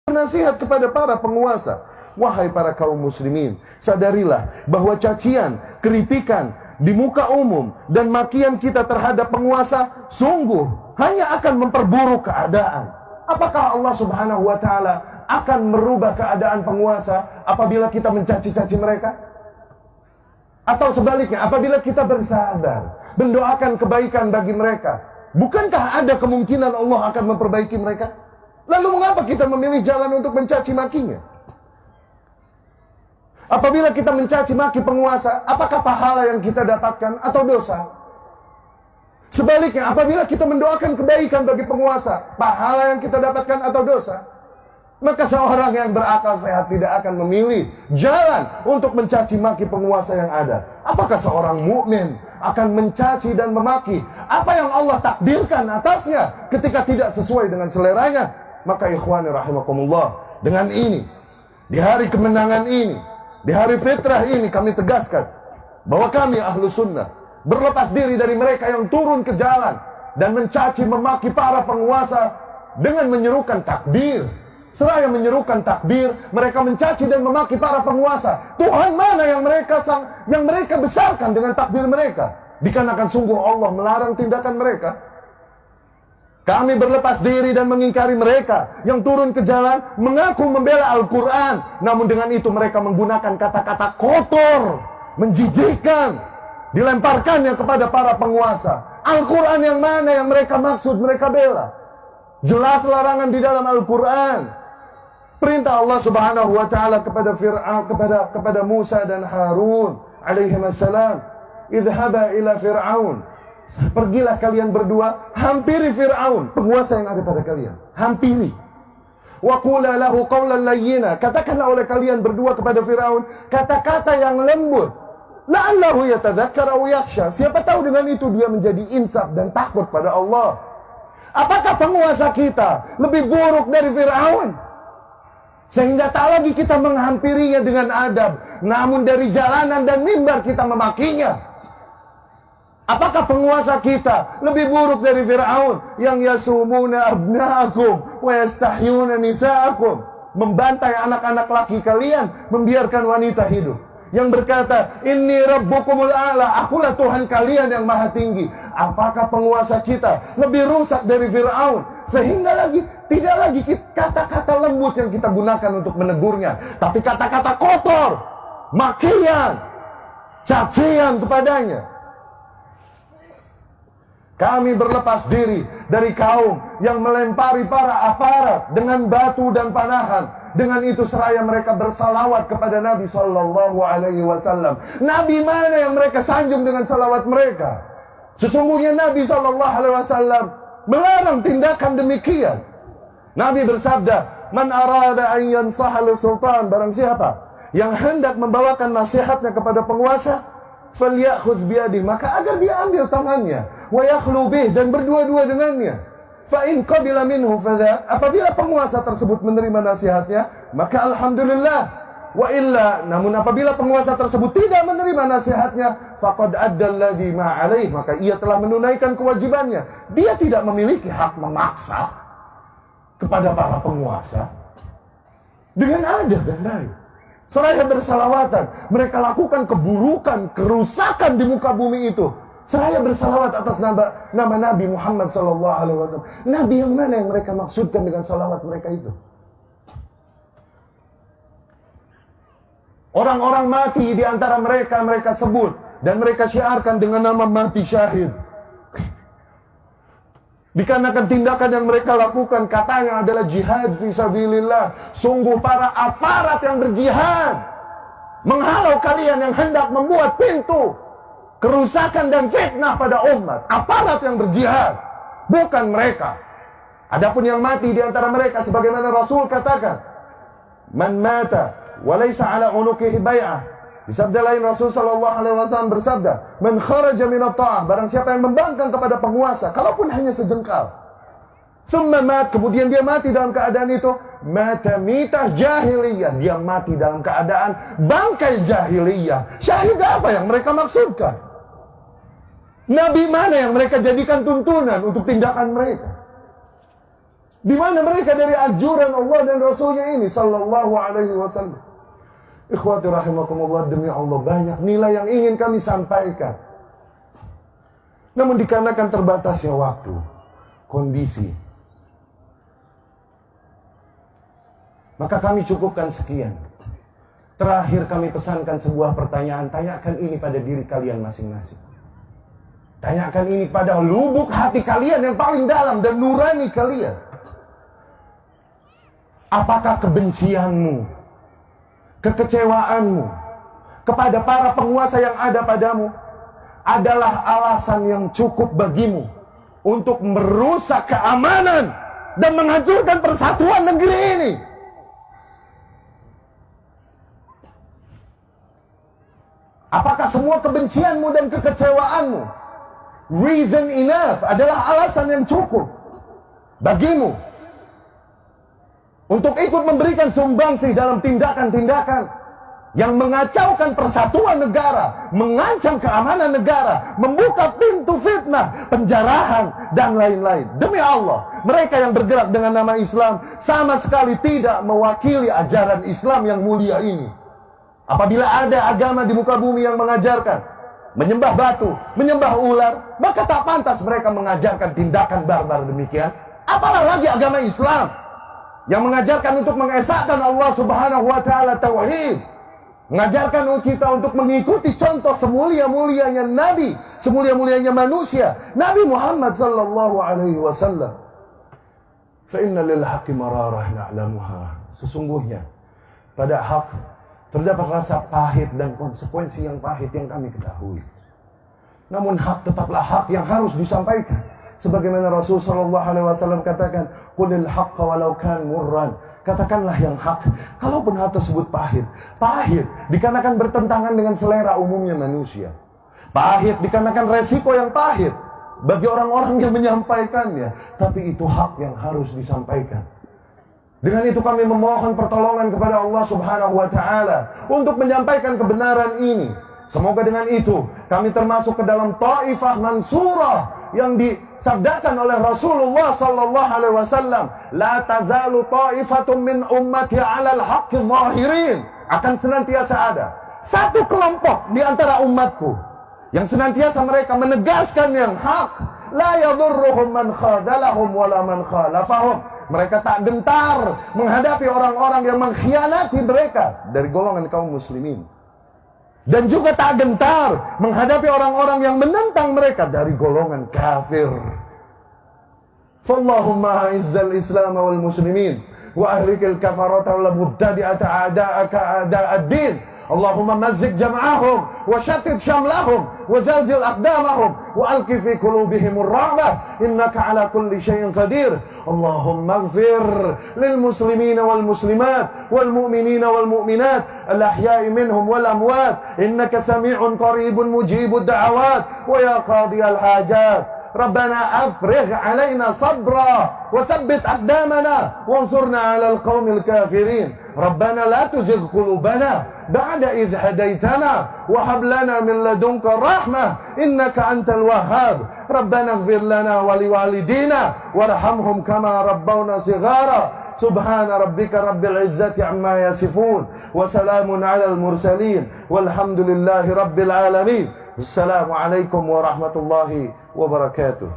nasihat kepada para penguasa. Wahai para kaum muslimin, sadarilah bahwa cacian, kritikan di muka umum dan makian kita terhadap penguasa sungguh hanya akan memperburuk keadaan. Apakah Allah Subhanahu wa ta'ala akan merubah keadaan penguasa apabila kita mencaci-caci mereka? Atau sebaliknya, apabila kita bersabar, mendoakan kebaikan bagi mereka, bukankah ada kemungkinan Allah akan memperbaiki mereka? Lalu mengapa kita memilih jalan untuk mencaci makinya? Apabila kita mencaci maki penguasa, apakah pahala yang kita dapatkan atau dosa? Sebaliknya, apabila kita mendoakan kebaikan bagi penguasa, pahala yang kita dapatkan atau dosa? Maka seorang yang berakal sehat tidak akan memilih jalan untuk mencaci maki penguasa yang ada. Apakah seorang mukmin akan mencaci dan memaki apa yang Allah takdirkan atasnya ketika tidak sesuai dengan seleranya? Maka ikhwani rahimakumullah, dengan ini, di hari kemenangan ini, di hari fitrah ini, kami tegaskan bahwa kami ahlu sunnah berlepas diri dari mereka yang turun ke jalan dan mencaci memaki para penguasa dengan menyerukan takbir. Seraya menyerukan takbir, mereka mencaci dan memaki para penguasa. Tuhan mana yang mereka besarkan dengan takbir mereka? Dikarenakan sungguh Allah melarang tindakan mereka. Kami berlepas diri dan mengingkari mereka yang turun ke jalan mengaku membela Al-Quran, namun dengan itu mereka menggunakan kata-kata kotor, menjijikkan, dilemparkannya kepada para penguasa. Al-Quran yang mana yang mereka maksud, mereka bela? Jelas larangan di dalam Al-Quran. Perintah Allah Subhanahu wa ta'ala kepada Fir'aun, kepada Musa dan Harun alaihimassalam, idhaba ila Fir'aun, pergilah kalian berdua, hampiri Fir'aun, penguasa yang ada pada kalian. Hampiri. Wa qula lahu qawlan layyina, katakanlah oleh kalian berdua kepada Fir'aun kata-kata yang lembut. La'allahu yatadzakkar aw yakhsha, siapa tahu dengan itu dia menjadi insaf dan takut pada Allah. Apakah penguasa kita lebih buruk dari Fir'aun? Sehingga tak lagi kita menghampirinya dengan adab, namun dari jalanan dan mimbar kita memakinya. Apakah penguasa kita lebih buruk dari Fir'aun yang yasumuna abna'akum wa yastahyuna nisa'akum, membantai anak-anak laki kalian, membiarkan wanita hidup, yang berkata inni rabbukumul a'la, akulah Tuhan kalian yang maha tinggi? Apakah penguasa kita lebih rusak dari Fir'aun sehingga tidak lagi kata-kata lembut yang kita gunakan untuk menegurnya, tapi kata-kata kotor, makian, cacian kepadanya? Kami berlepas diri dari kaum yang melempari para aparat dengan batu dan panahan. Dengan itu seraya mereka bersalawat kepada Nabi Sallallahu Alaihi Wasallam. Nabi mana yang mereka sanjung dengan salawat mereka? Sesungguhnya Nabi Sallallahu Alaihi Wasallam melarang tindakan demikian. Nabi bersabda, "Man arada an yansaha li sultan," barang siapa yang hendak membawakan nasihatnya kepada penguasa, falyakhudh biyadihi, maka agar dia ambil tangannya, wa yakhlu bih, dan berdua-dua dengannya. Fa in qabila minhu fadha, apabila penguasa tersebut menerima nasihatnya, maka alhamdulillah. Wa illa, namun apabila penguasa tersebut tidak menerima nasihatnya, faqad adda alladhi ma alaih, maka ia telah menunaikan kewajibannya. Dia tidak memiliki hak memaksa kepada para penguasa dengan adab dan baik. Seraya bersalawatan, mereka lakukan keburukan, kerusakan di muka bumi itu. Seraya bersalawat atas nama Nabi Muhammad SAW. Nabi yang mana yang mereka maksudkan dengan salawat mereka itu? Orang-orang mati di antara mereka, mereka sebut dan mereka syiarkan dengan nama mati syahid. Dikarenakan tindakan yang mereka lakukan katanya adalah jihad fisabilillah. Sungguh para aparat yang berjihad menghalau kalian yang hendak membuat pintu kerusakan dan fitnah pada umat. Aparat yang berjihad, bukan mereka. Adapun yang mati di antara mereka, sebagaimana Rasul katakan, man mata walaysa ala unuqihi bai'ah. Di sabda lain Rasul sallallahu alaihi wasallam bersabda, "Man kharaja min at-ta'ah," barang siapa yang membangkang kepada penguasa, kalaupun hanya sejengkal. Tsumma mat, kemudian dia mati dalam keadaan itu, mata mitah jahiliyah, dia mati dalam keadaan bangkai jahiliyah. Syahid apa yang mereka maksudkan? Nabi mana yang mereka jadikan tuntunan untuk tindakan mereka? Di mana mereka dari anjuran Allah dan Rasulnya ini sallallahu alaihi wasallam? Ikhwati rahimakumullah, demi Allah banyak nilai yang ingin kami sampaikan. Namun dikarenakan terbatasnya waktu, kondisi, maka kami cukupkan sekian. Terakhir kami pesankan sebuah pertanyaan, tanyakan ini pada diri kalian masing-masing. Tanyakan ini pada lubuk hati kalian yang paling dalam dan nurani kalian. Apakah kebencianmu, kekecewaanmu kepada para penguasa yang ada padamu adalah alasan yang cukup bagimu untuk merusak keamanan dan menghancurkan persatuan negeri ini? Apakah semua kebencianmu dan kekecewaanmu reason enough, adalah alasan yang cukup bagimu untuk ikut memberikan sumbangsih dalam tindakan-tindakan yang mengacaukan persatuan negara, mengancam keamanan negara, membuka pintu fitnah, penjarahan, dan lain-lain? Demi Allah, mereka yang bergerak dengan nama Islam sama sekali tidak mewakili ajaran Islam yang mulia ini. Apabila ada agama di muka bumi yang mengajarkan menyembah batu, menyembah ular, maka tak pantas mereka mengajarkan tindakan barbar demikian. Apalah lagi agama Islam yang mengajarkan untuk mengesahkan Allah Subhanahu wa taala tauhid, mengajarkan kita untuk mengikuti contoh semulia-mulianya nabi, semulia-mulianya manusia, Nabi Muhammad sallallahu alaihi wasallam. Fa inna lil haqqi mararah na'lamuha. Sesungguhnya pada hak terdapat rasa pahit dan konsekuensi yang pahit yang kami ketahui. Namun hak tetaplah hak yang harus disampaikan. Sebagaimana Rasul sallallahu alaihi wasallam katakan, "Qulil haqqa walau kan murran." Katakanlah yang hak, kalaupun hal tersebut pahit. Pahit dikarenakan bertentangan dengan selera umumnya manusia. Pahit dikarenakan resiko yang pahit bagi orang-orang yang menyampaikannya. Tapi itu hak yang harus disampaikan. Dengan itu kami memohon pertolongan kepada Allah Subhanahu wa taala untuk menyampaikan kebenaran ini. Semoga dengan itu kami termasuk ke dalam taifah mansurah yang disabdakan oleh Rasulullah sallallahu alaihi wasallam, la tazalu taifatun min ummati 'alal haqqi zahirin. Akan senantiasa ada satu kelompok di antara umatku yang senantiasa mereka menegaskan yang hak, la yadurruhum man khadalahum wala man khalafahum. Mereka tak gentar menghadapi orang-orang yang mengkhianati mereka dari golongan kaum muslimin, dan juga tak gentar menghadapi orang-orang yang menentang mereka dari golongan kafir. Fallahumma izzal islam wal muslimin wa ahlikil kafarata wal mubtadi'ata a'da'aka a'da'ad-din. Allahumma mazzik jam'ahum wa shattit shamlahum wa zalzil aqdamahum wa alqi fi qulubihim ar-rahmah innaka ala kulli shay'in qadir. Allahumma ighfir lil muslimina wal muslimat wal mu'minina wal mu'minat al ahya'i minhum wal amwat innaka sami'un qaribun mujibud da'awat wa ya qadiyal hajat. ربنا أفرغ علينا صبرا وثبت أقدامنا وانصرنا على القوم الكافرين. ربنا لا تزغ قلوبنا بعد إذ هديتنا وهب لنا من لدنك الرحمة إنك أنت الوهاب. ربنا اغفر لنا ولوالدينا وارحمهم كما ربونا صغارا. سبحان ربك رب العزة عما يصفون وسلام على المرسلين والحمد لله رب العالمين. السلام عليكم ورحمة الله وبركاته.